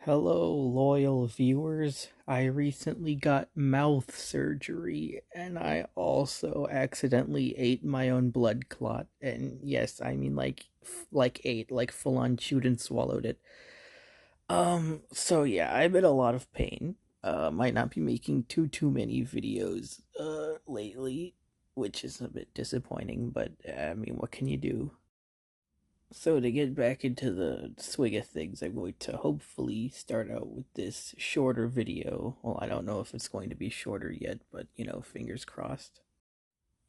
Hello, loyal viewers. I recently got mouth surgery, and I also accidentally ate my own blood clot. And yes, I mean like ate, like full on chewed and swallowed it. So yeah, I'm in a lot of pain. Might not be making too many videos lately, which is a bit disappointing. But I mean, what can you do? So to get back into the swing of things, I'm going to hopefully start out with this shorter video. Well, I don't know if it's going to be shorter yet, but fingers crossed.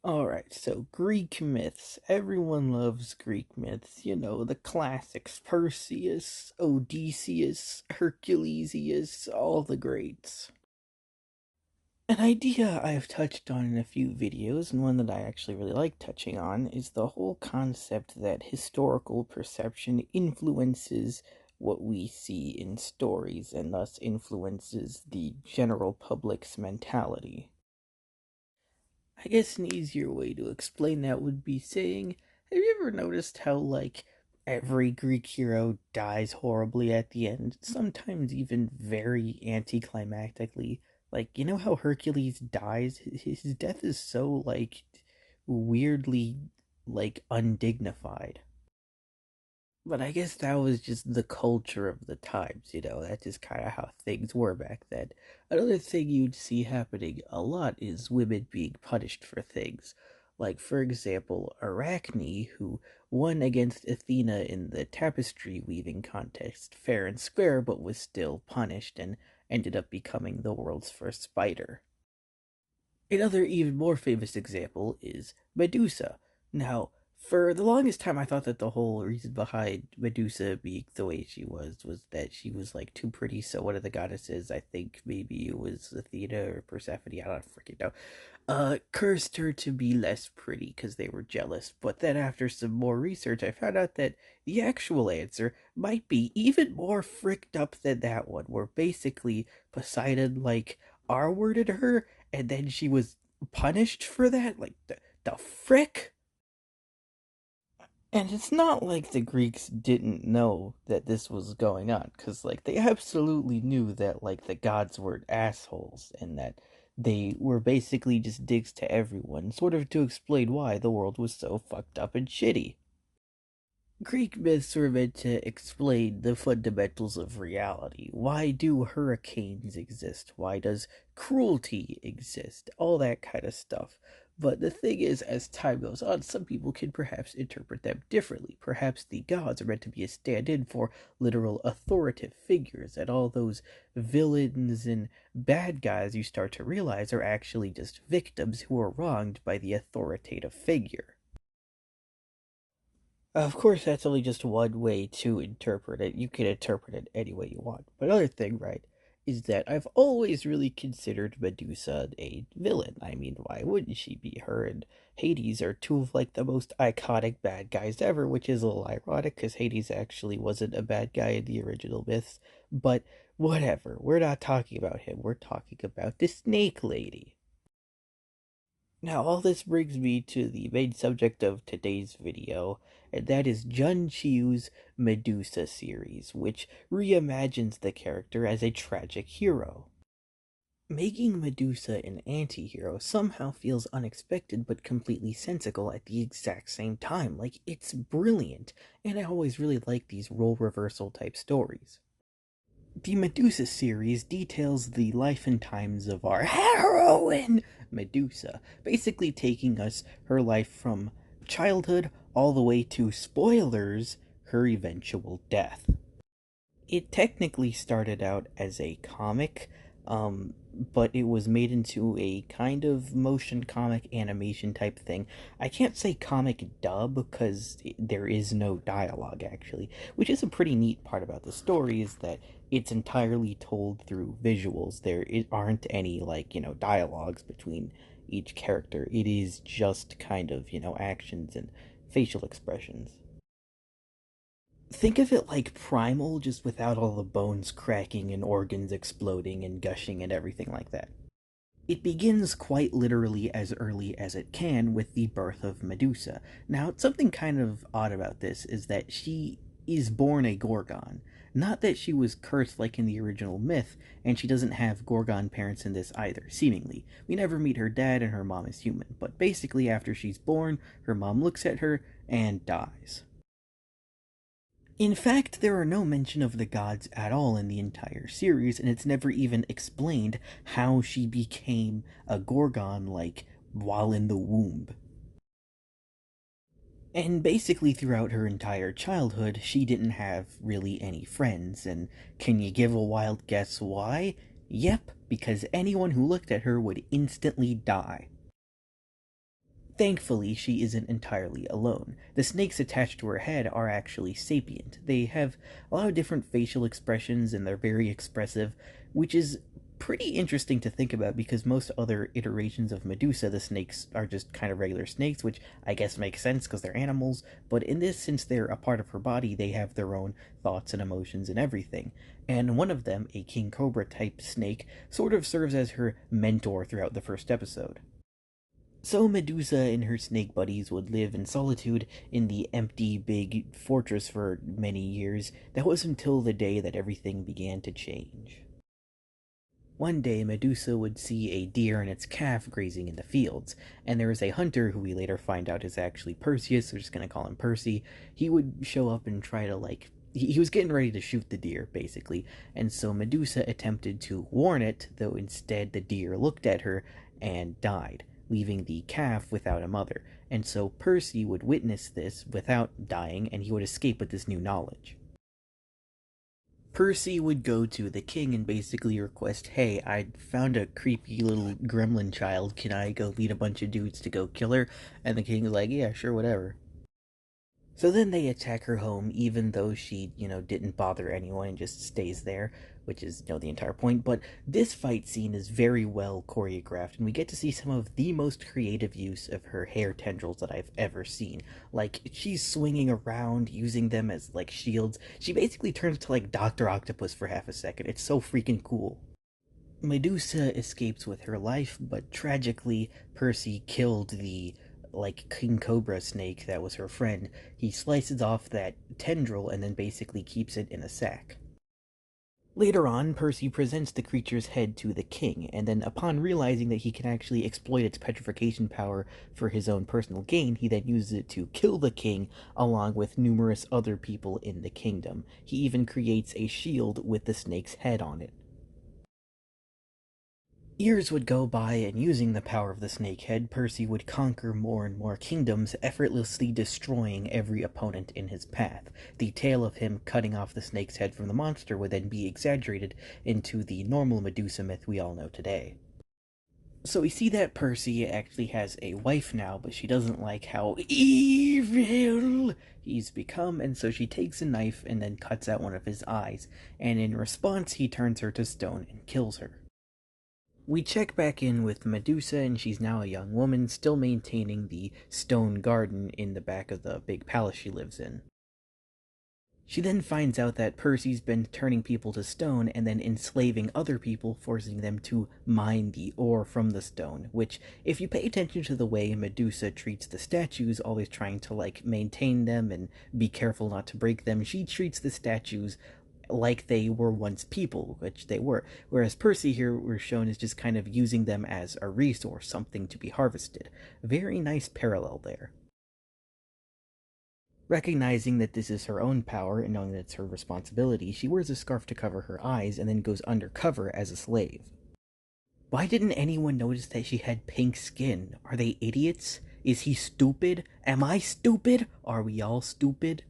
Alright, so Greek myths. Everyone loves Greek myths. The classics. Perseus, Odysseus, Hercules, all the greats. An idea I've touched on in a few videos, and one that I actually really like touching on, is the whole concept that historical perception influences what we see in stories and thus influences the general public's mentality. I guess an easier way to explain that would be saying, have you ever noticed how, like, every Greek hero dies horribly at the end, sometimes even very anticlimactically? Like, you know how Hercules dies? His death is so, like, weirdly, like, undignified. But I guess that was just the culture of the times. That's just kind of how things were back then. Another thing you'd see happening a lot is women being punished for things. Like, for example, Arachne, who won against Athena in the tapestry weaving contest fair and square, but was still punished and ended up becoming the world's first spider. Another even more famous example is Medusa. Now, for the longest time, I thought that the whole reason behind Medusa being the way she was that she was like too pretty. So one of the goddesses, I think maybe it was Athena or Persephone, I don't freaking know, cursed her to be less pretty because they were jealous. But then after some more research, I found out that the actual answer might be even more fricked up than that one, where basically Poseidon like R-worded her and then she was punished for that? Like, the frick? And it's not like the Greeks didn't know that this was going on, because, like, they absolutely knew that, like, the gods were assholes and that they were basically just dicks to everyone, sort of to explain why the world was so fucked up and shitty. Greek myths were meant to explain the fundamentals of reality. Why do hurricanes exist? Why does cruelty exist? All that kind of stuff. But the thing is, as time goes on, some people can perhaps interpret them differently. Perhaps the gods are meant to be a stand in for literal authoritative figures, and all those villains and bad guys you start to realize are actually just victims who are wronged by the authoritative figure. Of course, that's only just one way to interpret it. You can interpret it any way you want. But another thing, right, is that I've always really considered Medusa a villain. I mean, why wouldn't she be? Her and Hades are two of like the most iconic bad guys ever, which is a little ironic because Hades actually wasn't a bad guy in the original myths. But whatever, we're not talking about him. We're talking about the Snake Lady. Now, all this brings me to the main subject of today's video, and that is Chiu's Medusa series, which reimagines the character as a tragic hero. Making Medusa an anti-hero somehow feels unexpected but completely sensical at the exact same time. Like, it's brilliant, and I always really like these role reversal type stories. The Medusa series details the life and times of our heroine, Medusa, basically taking us her life from childhood all the way to spoilers, her eventual death. It technically started out as a comic, but it was made into a kind of motion comic animation type thing. I can't say comic dub because there is no dialogue actually, which is a pretty neat part about the story is that it's entirely told through visuals. There aren't any like, dialogues between each character. It is just kind of, actions and facial expressions. Think of it like Primal, just without all the bones cracking and organs exploding and gushing and everything like that. It begins quite literally as early as it can with the birth of Medusa. Now, something kind of odd about this is that she is born a Gorgon. Not that she was cursed like in the original myth, and she doesn't have Gorgon parents in this either, seemingly. We never meet her dad, and her mom is human, but basically, after she's born, her mom looks at her and dies. In fact, there are no mention of the gods at all in the entire series, and it's never even explained how she became a Gorgon, like, while in the womb. And basically, throughout her entire childhood, she didn't have really any friends, and can you give a wild guess why? Yep, because anyone who looked at her would instantly die. Thankfully, she isn't entirely alone. The snakes attached to her head are actually sapient. They have a lot of different facial expressions and they're very expressive, which is pretty interesting to think about because most other iterations of Medusa, the snakes are just kind of regular snakes, which I guess makes sense because they're animals, but in this, since they're a part of her body, they have their own thoughts and emotions and everything. And one of them, a king cobra type snake, sort of serves as her mentor throughout the first episode. So Medusa and her snake buddies would live in solitude in the empty big fortress for many years. That was until the day that everything began to change. One day, Medusa would see a deer and its calf grazing in the fields, and there was a hunter who we later find out is actually Perseus, we're just gonna call him Percy. He would show up and try to, he was getting ready to shoot the deer, basically, and so Medusa attempted to warn it, though instead the deer looked at her and died, leaving the calf without a mother. And so Percy would witness this without dying, and he would escape with this new knowledge. Percy would go to the king and basically request, hey, I found a creepy little gremlin child. Can I go lead a bunch of dudes to go kill her? And the king is like, yeah, sure, whatever. So then they attack her home, even though she, didn't bother anyone and just stays there, which is, the entire point. But this fight scene is very well choreographed, and we get to see some of the most creative use of her hair tendrils that I've ever seen. Like, she's swinging around, using them as, shields. She basically turns to, Dr. Octopus for half a second. It's so freaking cool. Medusa escapes with her life, but tragically, Percy killed the king cobra snake that was her friend. He slices off that tendril and then basically keeps it in a sack. Later on, Percy presents the creature's head to the king, and then upon realizing that he can actually exploit its petrification power for his own personal gain, he then uses it to kill the king along with numerous other people in the kingdom. He even creates a shield with the snake's head on it. Years would go by, and using the power of the snakehead, Percy would conquer more and more kingdoms, effortlessly destroying every opponent in his path. The tale of him cutting off the snake's head from the monster would then be exaggerated into the normal Medusa myth we all know today. So we see that Percy actually has a wife now, but she doesn't like how evil he's become, and so she takes a knife and then cuts out one of his eyes, and in response he turns her to stone and kills her. We check back in with Medusa, and she's now a young woman, still maintaining the stone garden in the back of the big palace she lives in. She then finds out that Percy's been turning people to stone and then enslaving other people, forcing them to mine the ore from the stone, which, if you pay attention to the way Medusa treats the statues, always trying to, maintain them and be careful not to break them, she treats the statues like they were once people, which they were. Whereas Percy here, we're shown as just kind of using them as a resource, something to be harvested. Very nice parallel there. Recognizing that this is her own power and knowing that it's her responsibility, she wears a scarf to cover her eyes and then goes undercover as a slave. Why didn't anyone notice that she had pink skin? Are they idiots? Is he stupid? Am I stupid? Are we all stupid?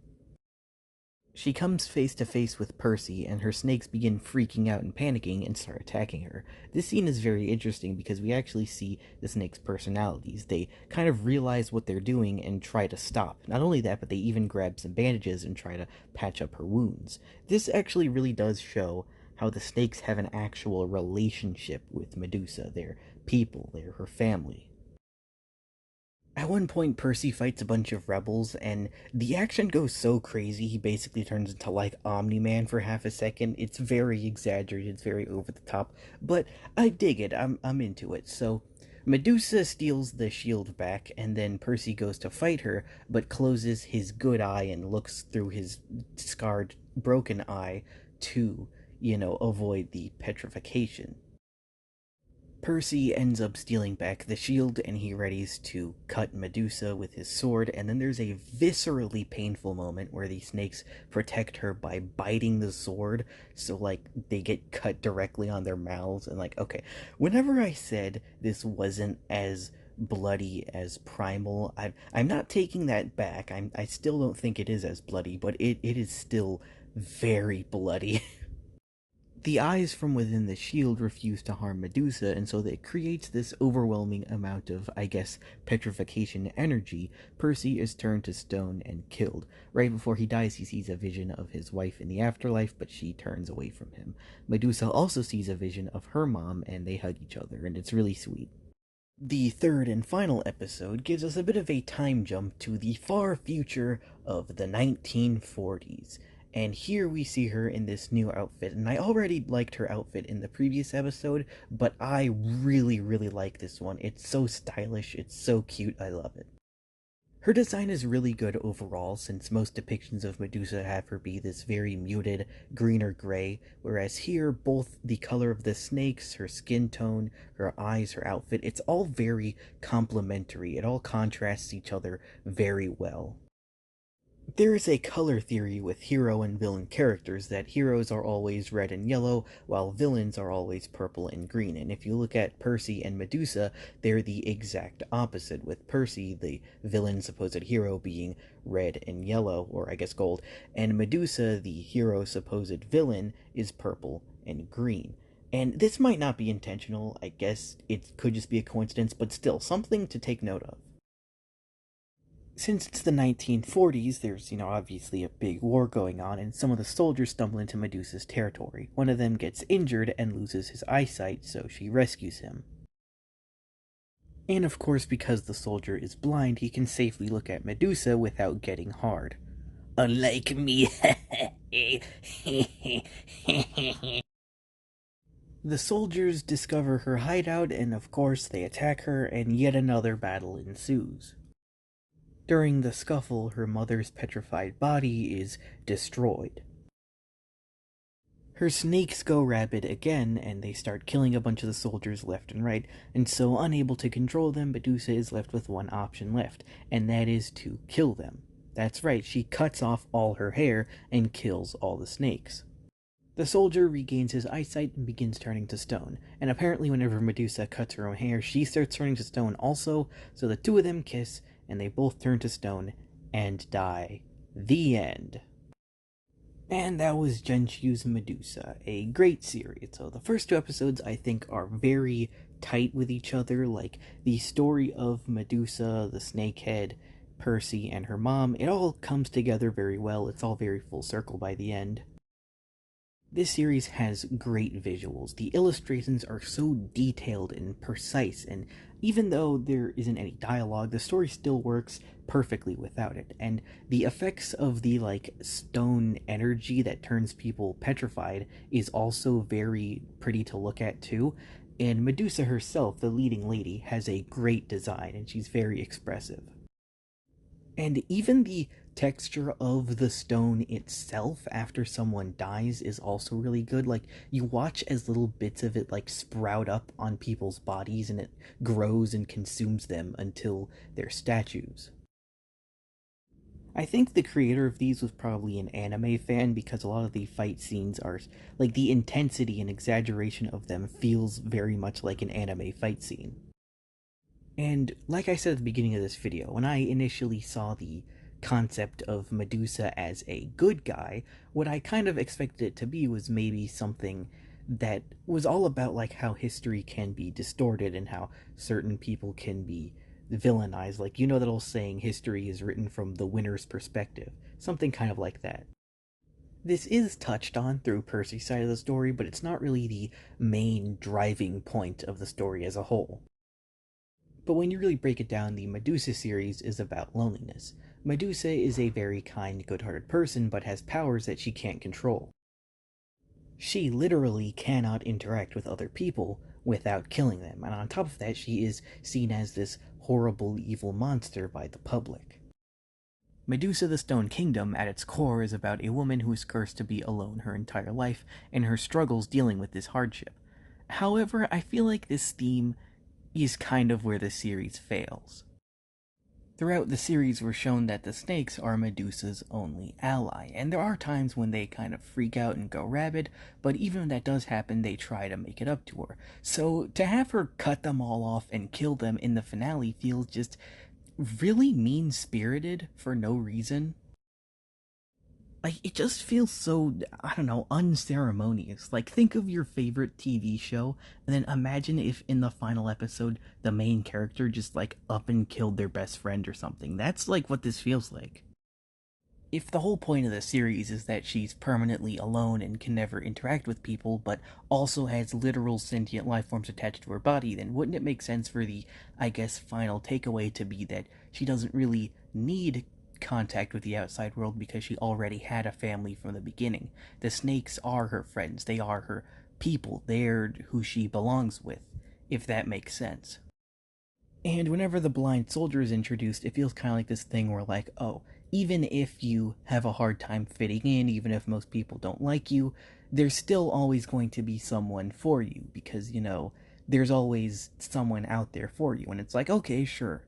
She comes face to face with Percy, and her snakes begin freaking out and panicking and start attacking her. This scene is very interesting because we actually see the snakes' personalities. They kind of realize what they're doing and try to stop. Not only that, but they even grab some bandages and try to patch up her wounds. This actually really does show how the snakes have an actual relationship with Medusa. They're people, they're her family. At one point, Percy fights a bunch of rebels, and the action goes so crazy, he basically turns into Omni-Man for half a second. It's very exaggerated, it's very over the top, but I dig it. I'm into it. So Medusa steals the shield back, and then Percy goes to fight her, but closes his good eye and looks through his scarred broken eye to, avoid the petrification. Percy ends up stealing back the shield and he readies to cut Medusa with his sword, and then there's a viscerally painful moment where the snakes protect her by biting the sword, so like they get cut directly on their mouths. And like, okay, whenever I said this wasn't as bloody as Primal, I'm not taking that back. I still don't think it is as bloody, but it is still very bloody. The eyes from within the shield refuse to harm Medusa, and so that creates this overwhelming amount of, I guess, petrification energy. Percy is turned to stone and killed. Right before he dies, he sees a vision of his wife in the afterlife, but she turns away from him. Medusa also sees a vision of her mom, and they hug each other, and it's really sweet. The third and final episode gives us a bit of a time jump to the far future of the 1940s. And here we see her in this new outfit. And I already liked her outfit in the previous episode, but I really, really like this one. It's so stylish, it's so cute, I love it. Her design is really good overall, since most depictions of Medusa have her be this very muted green or gray, whereas here, both the color of the snakes, her skin tone, her eyes, her outfit, it's all very complementary. It all contrasts each other very well. There is a color theory with hero and villain characters that heroes are always red and yellow, while villains are always purple and green. And if you look at Percy and Medusa, they're the exact opposite, with Percy, the villain supposed hero, being red and yellow, or I guess gold, and Medusa, the hero supposed villain, is purple and green. And this might not be intentional, I guess it could just be a coincidence, but still, something to take note of. Since it's the 1940s, there's, obviously a big war going on, and some of the soldiers stumble into Medusa's territory. One of them gets injured and loses his eyesight, so she rescues him. And of course, because the soldier is blind, he can safely look at Medusa without getting hard. Unlike me. The soldiers discover her hideout, and of course, they attack her, and yet another battle ensues. During the scuffle, her mother's petrified body is destroyed. Her snakes go rabid again, and they start killing a bunch of the soldiers left and right, and so unable to control them, Medusa is left with one option left, and that is to kill them. That's right, she cuts off all her hair and kills all the snakes. The soldier regains his eyesight and begins turning to stone, and apparently whenever Medusa cuts her own hair, she starts turning to stone also, so the two of them kiss, and they both turn to stone and die. The end. And that was Chiu's Medusa, a great series. So the first two episodes I think are very tight with each other, like the story of Medusa, the snakehead, Percy, and her mom, it all comes together very well. It's all very full circle by the end. This series has great visuals. The illustrations are so detailed and precise, and even though there isn't any dialogue, the story still works perfectly without it. And the effects of the stone energy that turns people petrified is also very pretty to look at too. And Medusa herself, the leading lady, has a great design and she's very expressive. And even the texture of the stone itself after someone dies is also really good. Like, you watch as little bits of it sprout up on people's bodies and it grows and consumes them until they're statues. I think the creator of these was probably an anime fan because a lot of the fight scenes are the intensity and exaggeration of them feels very much like an anime fight scene. And like I said at the beginning of this video, when I initially saw the concept of Medusa as a good guy, what I kind of expected it to be was maybe something that was all about how history can be distorted and how certain people can be villainized. That old saying, history is written from the winner's perspective. Something kind of like that. This is touched on through Percy's side of the story, but it's not really the main driving point of the story as a whole. But when you really break it down, the Medusa series is about loneliness. Medusa is a very kind, good-hearted person, but has powers that she can't control. She literally cannot interact with other people without killing them, and on top of that, she is seen as this horrible, evil monster by the public. Medusa the Stone Kingdom, at its core, is about a woman who is cursed to be alone her entire life and her struggles dealing with this hardship. However, I feel like this theme is kind of where the series fails. Throughout the series, we're shown that the snakes are Medusa's only ally, and there are times when they kind of freak out and go rabid, but even when that does happen, they try to make it up to her. So to have her cut them all off and kill them in the finale feels just really mean spirited for no reason. Like, it just feels so, I don't know, unceremonious. Like, think of your favorite TV show, and then imagine if in the final episode the main character just like up and killed their best friend or something. That's like what this feels like. If the whole point of the series is that she's permanently alone and can never interact with people, but also has literal sentient life forms attached to her body, then wouldn't it make sense for the, I guess, final takeaway to be that she doesn't really need contact with the outside world because she already had a family from the beginning? The snakes are her friends, they are her people, they're who she belongs with, if that makes sense. And whenever the blind soldier is introduced, it feels kind of like this thing where, like, oh, even if you have a hard time fitting in, even if most people don't like you, there's still always going to be someone for you because, there's always someone out there for you. And it's like, okay, sure.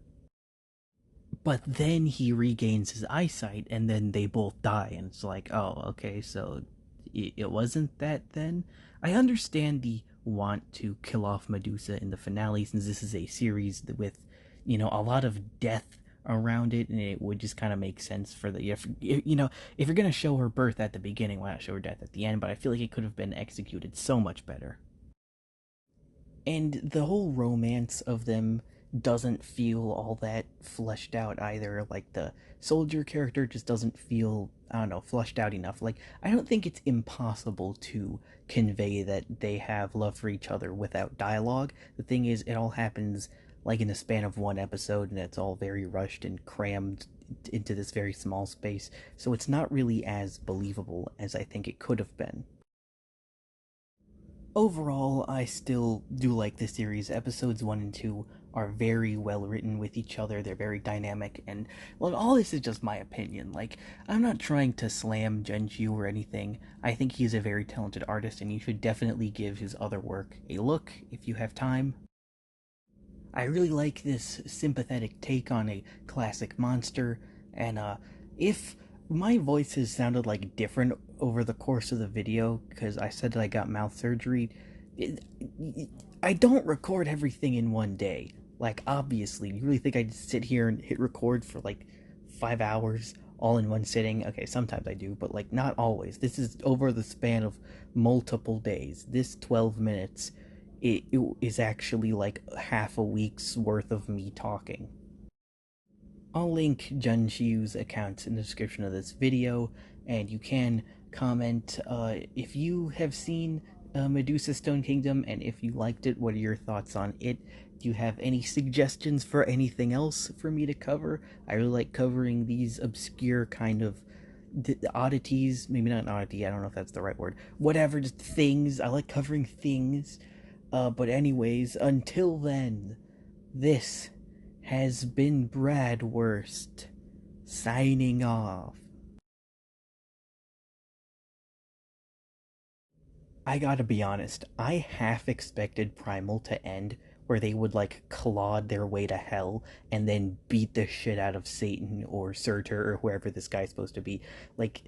But then he regains his eyesight and then they both die. And it's like, oh, okay, so it wasn't that then? I understand the want to kill off Medusa in the finale since this is a series with, a lot of death around it, and it would just kind of make sense for if you're gonna show her birth at the beginning, why not show her death at the end? But I feel like it could have been executed so much better. And the whole romance of them doesn't feel all that fleshed out either. Like, the soldier character just doesn't feel, I don't know, fleshed out enough. Like, I don't think it's impossible to convey that they have love for each other without dialogue. The thing is, it all happens like in the span of one episode, and it's all very rushed and crammed into this very small space, so it's not really as believable as I think it could have been. Overall, I still do like this series. Episodes 1 and 2 are very well written with each other, they're very dynamic, and well, all this is just my opinion. Like, I'm not trying to slam Chiu or anything. I think he's a very talented artist, and you should definitely give his other work a look if you have time. I really like this sympathetic take on a classic monster, and if my voice has sounded like different over the course of the video because I said that I got mouth surgery, it, I don't record everything in one day. Like, obviously, you really think I just sit here and hit record for like 5 hours all in one sitting? Okay, sometimes I do, but like not always. This is over the span of multiple days. This 12 minutes it is actually like half a week's worth of me talking. I'll link Chiu's account in the description of this video, and you can comment if you have seen Medusa Stone Kingdom, and if you liked it, what are your thoughts on it? Do you have any suggestions for anything else for me to cover? I really like covering these obscure kind of oddities, maybe not an oddity, I don't know if that's the right word. Whatever, just things. I like covering things. But anyways, until then, this has been Bradworst, signing off. I gotta be honest, I half expected Primal to end where they would like clawed their way to hell and then beat the shit out of Satan or Surtur or whoever this guy's supposed to be. Like,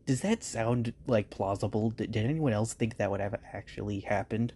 does that sound like plausible? Did anyone else think that would have actually happened?